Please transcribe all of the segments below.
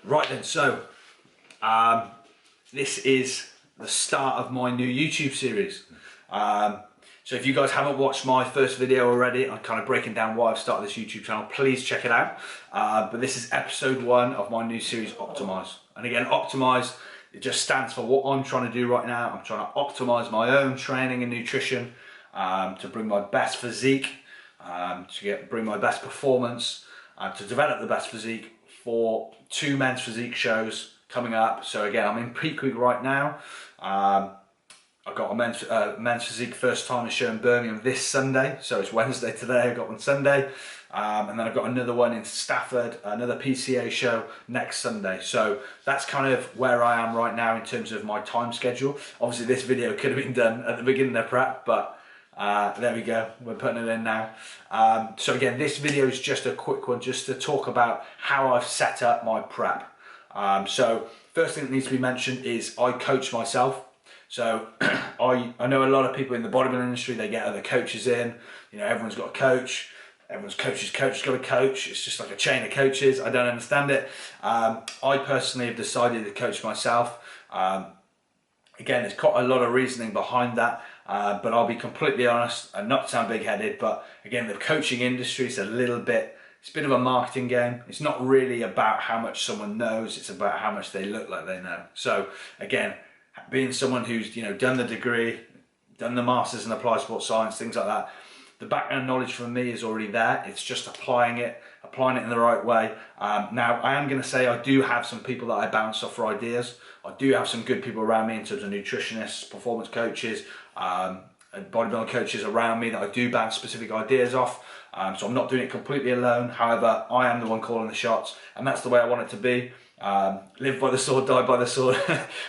Right then, so this is the start of my new YouTube series. So if you guys haven't watched my first video already, I'm kind of breaking down why I've started this YouTube channel, please check it out. But this is episode 1 of my new series, Optimize. And again, Optimize, it just stands for what I'm trying to do right now. I'm trying to optimize my own training and nutrition to bring my best physique, bring my best performance, to develop the best physique for 2 men's physique shows coming up. So again, I'm in peak week right now. I've got a men's physique first timer show in Birmingham this Sunday. So it's Wednesday today, I've got one Sunday. And then I've got another one in Stafford, another PCA show next Sunday. So that's kind of where I am right now in terms of my time schedule. Obviously this video could have been done at the beginning of prep, but there we go, we're putting it in now. So again, this video is just a quick one just to talk about how I've set up my prep. So first thing that needs to be mentioned is I coach myself. So I know a lot of people in the bodybuilding industry, they get other coaches in, you know, everyone's got a coach, everyone's coach's coach got a coach, it's just like a chain of coaches, I don't understand it. I personally have decided to coach myself. Again, there's quite a lot of reasoning behind that, but I'll be completely honest and not sound big-headed, but again, the coaching industry is it's a bit of a marketing game. It's not really about how much someone knows, it's about how much they look like they know. So again, being someone who's, you know, done the degree, done the masters in applied sports science, things like that, the background knowledge for me is already there. It's just applying it in the right way. Now, I am going to say I do have some people that I bounce off for ideas. I do have some good people around me in terms of nutritionists, performance coaches, and bodybuilding coaches around me that I do bounce specific ideas off. So I'm not doing it completely alone. However, I am the one calling the shots, and that's the way I want it to be. Live by the sword, die by the sword.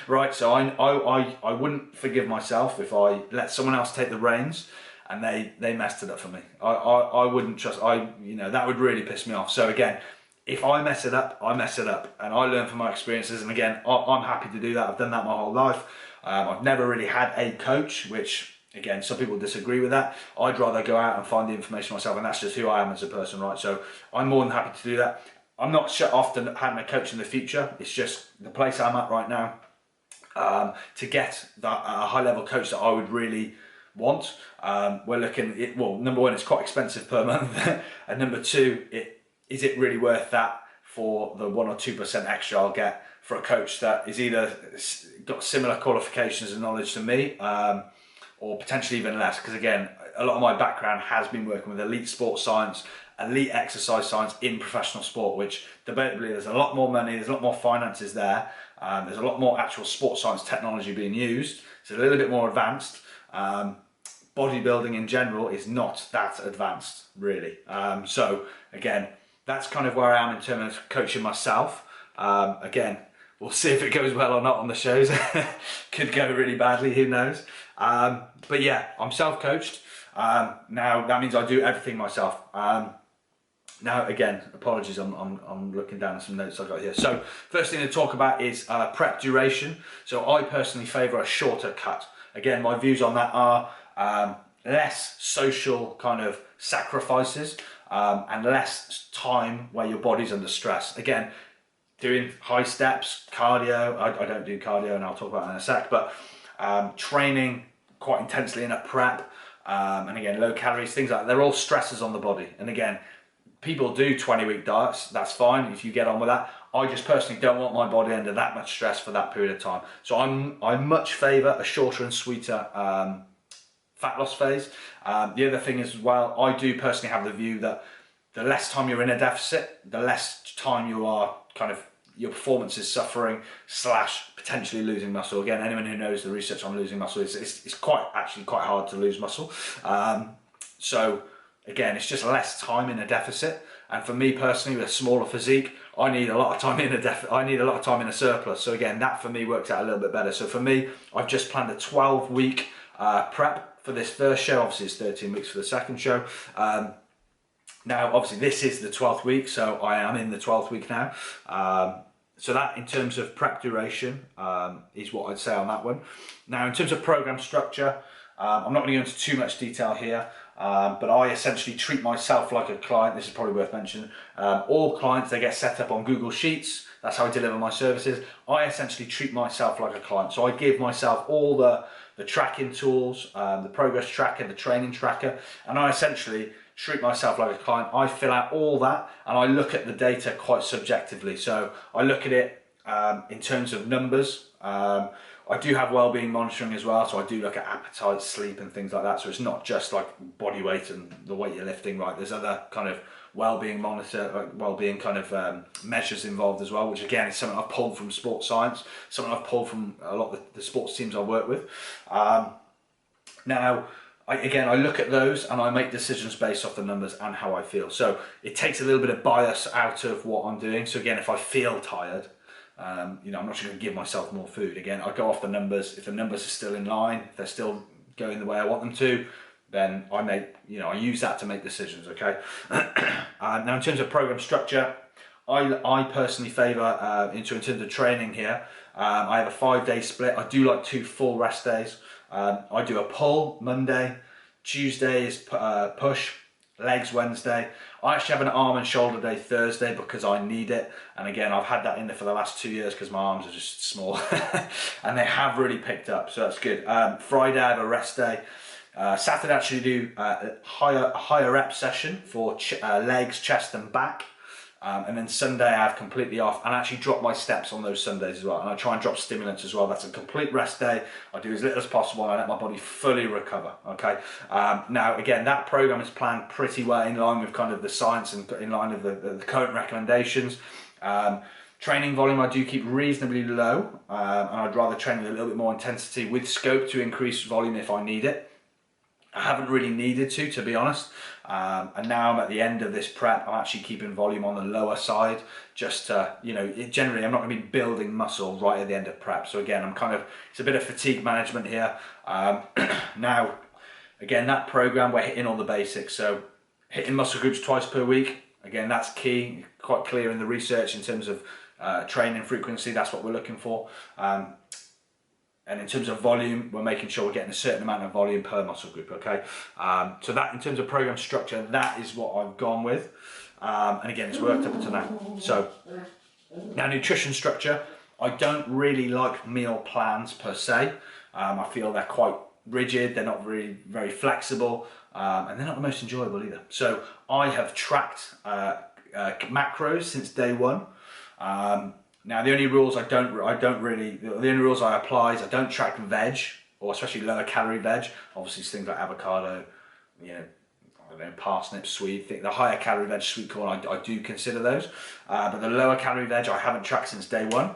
Right, so I wouldn't forgive myself if I let someone else take the reins and they messed it up for me. I wouldn't trust, you know, that would really piss me off. So again, if I mess it up, I mess it up, and I learn from my experiences. And again, I'm happy to do that. I've done that my whole life. I've never really had a coach, which again, some people disagree with that. I'd rather go out and find the information myself, and that's just who I am as a person, right? So I'm more than happy to do that. I'm not shut off to having a coach in the future. It's just the place I'm at right now. To get a high-level coach that I would really want, we're looking at, well, number one, it's quite expensive per month, and number two, is it really worth that for the 1 or 2% extra I'll get for a coach that is either got similar qualifications and knowledge to me, or potentially even less? Because again, a lot of my background has been working with elite sports science, elite exercise science in professional sport, which debatably there's a lot more money, there's a lot more finances there, there's a lot more actual sports science technology being used. It's a little bit more advanced. Bodybuilding in general is not that advanced, really. So again, that's kind of where I am in terms of coaching myself. Again, we'll see if it goes well or not on the shows. Could go really badly, who knows. But yeah, I'm self-coached. Now that means I do everything myself. Now again, apologies, I'm looking down at some notes I've got here. So first thing to talk about is prep duration. So I personally favour a shorter cut. Again, my views on that are less social kind of sacrifices, and less time where your body's under stress. Again, doing high steps, cardio, I don't do cardio and I'll talk about that in a sec, but training quite intensely in a prep, and again, low calories, things like that, they're all stresses on the body. And again, people do 20-week diets, that's fine if you get on with that. I just personally don't want my body under that much stress for that period of time. So I much favour a shorter and sweeter fat loss phase. The other thing is, as well, I do personally have the view that the less time you're in a deficit, the less time you are kind of, your performance is suffering / potentially losing muscle. Again, anyone who knows the research on losing muscle, it's actually quite hard to lose muscle. So again, it's just less time in a deficit. And for me personally, with a smaller physique, I need a lot of time in a surplus. So again, that for me works out a little bit better. So for me, I've just planned a 12-week prep for this first show. Obviously it's 13 weeks for the second show. Now, obviously this is the 12th week, so I am in the 12th week now. So that, in terms of prep duration, is what I'd say on that one. Now, in terms of program structure, I'm not going to go into too much detail here. but I essentially treat myself like a client. This is probably worth mentioning. All clients, they get set up on Google Sheets. That's how I deliver my services. I essentially treat myself like a client. So I give myself all the tracking tools, the progress tracker, the training tracker, and I essentially treat myself like a client. I fill out all that and I look at the data quite subjectively. So I look at it in terms of numbers. I do have well-being monitoring as well, so I do look at appetite, sleep and things like that. So it's not just like body weight and the weight you're lifting, right? There's other kind of well-being well-being kind of measures involved as well, which again is something I've pulled from sports science, something I've pulled from a lot of the sports teams I work with. Now, I look at those and I make decisions based off the numbers and how I feel. So it takes a little bit of bias out of what I'm doing. So again, if I feel tired, I'm not just going to give myself more food. Again, I go off the numbers. If the numbers are still in line, if they're still going the way I want them to, then I use that to make decisions. Okay. Now, in terms of program structure, I personally favour in terms of training here. I have a 5-day split. I do like 2 full rest days. I do a pull Monday, Tuesday is push, legs Wednesday. I actually have an arm and shoulder day Thursday because I need it. And again, I've had that in there for the last 2 years because my arms are just small and they have really picked up. So that's good. Friday, I have a rest day. Saturday, I actually do a higher rep session for legs, chest and back. And then Sunday I have completely off and I actually drop my steps on those Sundays as well. And I try and drop stimulants as well. That's a complete rest day. I do as little as possible and I let my body fully recover, okay? Now, again, that program is planned pretty well in line with kind of the science and in line with the current recommendations. Training volume I do keep reasonably low and I'd rather train with a little bit more intensity with scope to increase volume if I need it. I haven't really needed to be honest. And now I'm at the end of this prep, I'm actually keeping volume on the lower side, just to, generally I'm not gonna be building muscle right at the end of prep. So again, it's a bit of fatigue management here. Now, again, that program, we're hitting all the basics. So hitting muscle groups twice per week, again, that's key, quite clear in the research in terms of training frequency, that's what we're looking for. And in terms of volume, we're making sure we're getting a certain amount of volume per muscle group, okay? So that, in terms of program structure, that is what I've gone with. And again, it's worked up until now. So, now nutrition structure, I don't really like meal plans per se. I feel they're quite rigid, they're not really very flexible, and they're not the most enjoyable either. So I have tracked macros since day one. Now the only rules the only rules I apply is I don't track veg, or especially lower calorie veg. Obviously things like avocado, parsnips, sweet, the higher calorie veg, sweet corn, I do consider those. But the lower calorie veg I haven't tracked since day one.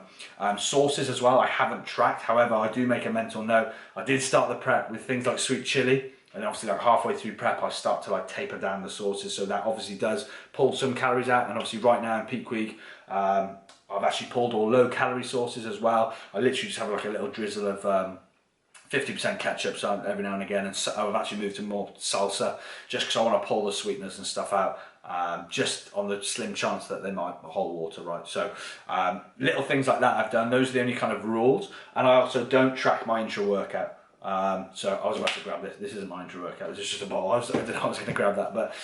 Sauces as well, I haven't tracked. However, I do make a mental note. I did start the prep with things like sweet chili. And obviously like halfway through prep, I start to like taper down the sauces. So that obviously does pull some calories out. And obviously right now in peak week, I've actually pulled all low calorie sauces as well. I literally just have like a little drizzle of 50% ketchup so every now and again, and so I've actually moved to more salsa just because I want to pull the sweetness and stuff out, just on the slim chance that they might hold water, right? So little things like that I've done. Those are the only kind of rules. And I also don't track my intra workout. So I was about to grab this. This isn't my intra workout. This is just a bottle. I didn't know I was going to grab that, but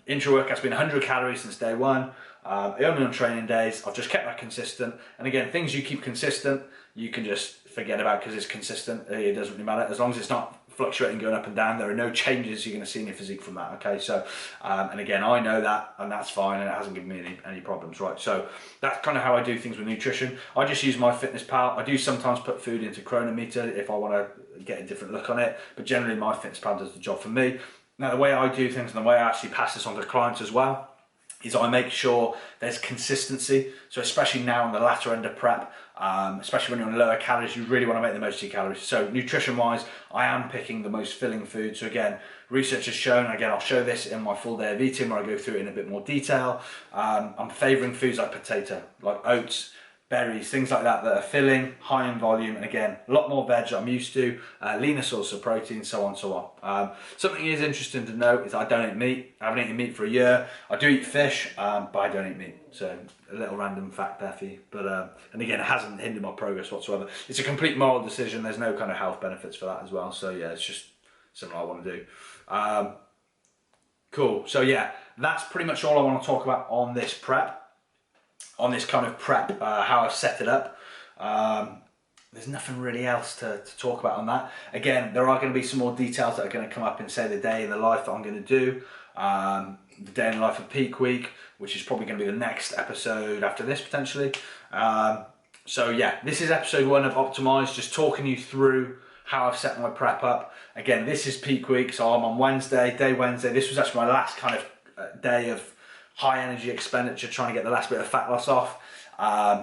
intra workout's been 100 calories since day one. Only on training days. I've just kept that consistent. And again, things you keep consistent, you can just forget about because it's consistent. It doesn't really matter as long as it's not fluctuating, going up and down. There are no changes you're going to see in your physique from that. Okay, so and again, I know that, and that's fine, and it hasn't given me any problems, right? So that's kind of how I do things with nutrition. I just use MyFitnessPal. I do sometimes put food into Chronometer if I want to get a different look on it, but generally MyFitnessPal does the job for me. Now, the way I do things and the way I actually pass this on to clients as well is I make sure there's consistency. So especially now on the latter end of prep, especially when you're on lower calories, you really want to make the most of your calories. So nutrition wise, I am picking the most filling food. So again, research has shown, again, I'll show this in my full day of eating where I go through it in a bit more detail. I'm favouring foods like potato, like oats, berries, things like that that are filling, high in volume, and again, a lot more veg that I'm used to, leaner source of protein, so on, so on. Something is interesting to note is I don't eat meat. I haven't eaten meat for a year. I do eat fish, but I don't eat meat. So a little random fact there for you. But, and again, it hasn't hindered my progress whatsoever. It's a complete moral decision. There's no kind of health benefits for that as well. So yeah, it's just something I want to do. Cool. So yeah, that's pretty much all I want to talk about on this prep, on this kind of prep, how I've set it up. There's nothing really else to talk about on that. Again, there are going to be some more details that are going to come up in, say, the day in the life that I'm going to do. The day in the life of peak week, which is probably going to be the next episode after this, potentially. So yeah, this is episode 1 of Optimize, just talking you through how I've set my prep up. Again, this is peak week, so I'm on Wednesday, day Wednesday. This was actually my last kind of day of high energy expenditure, trying to get the last bit of fat loss off.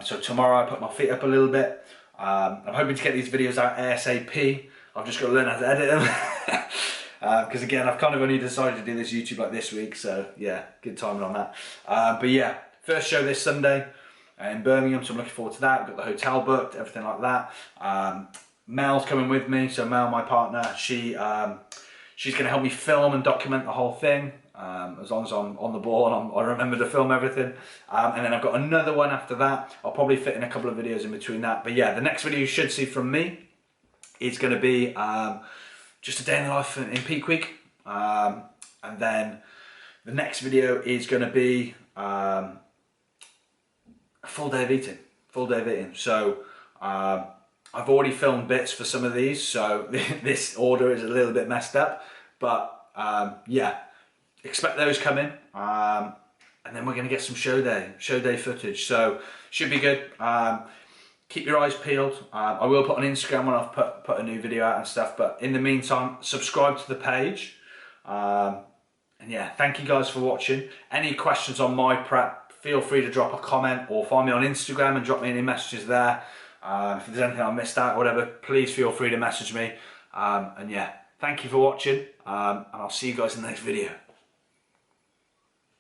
So tomorrow I put my feet up a little bit. I'm hoping to get these videos out ASAP. I've just got to learn how to edit them. Because again, I've kind of only decided to do this YouTube like this week, so yeah, good timing on that. But yeah, first show this Sunday in Birmingham, so I'm looking forward to that. I've got the hotel booked, everything like that. Mel's coming with me, so Mel, my partner, she's going to help me film and document the whole thing, as long as I'm on the ball and I remember to film everything. And then I've got another one after that. I'll probably fit in a couple of videos in between that. But yeah, the next video you should see from me is going to be just a day in the life in peak week. And then the next video is going to be a full day of eating. Full day of eating. So I've already filmed bits for some of these, so this order is a little bit messed up. But yeah, expect those coming. And then we're going to get some show day footage. So should be good. Keep your eyes peeled. I will put on Instagram when I've put a new video out and stuff. But in the meantime, subscribe to the page. And yeah, thank you guys for watching. Any questions on my prep, feel free to drop a comment or find me on Instagram and drop me any messages there. If there's anything I missed out or whatever, please feel free to message me. And yeah, thank you for watching. And I'll see you guys in the next video.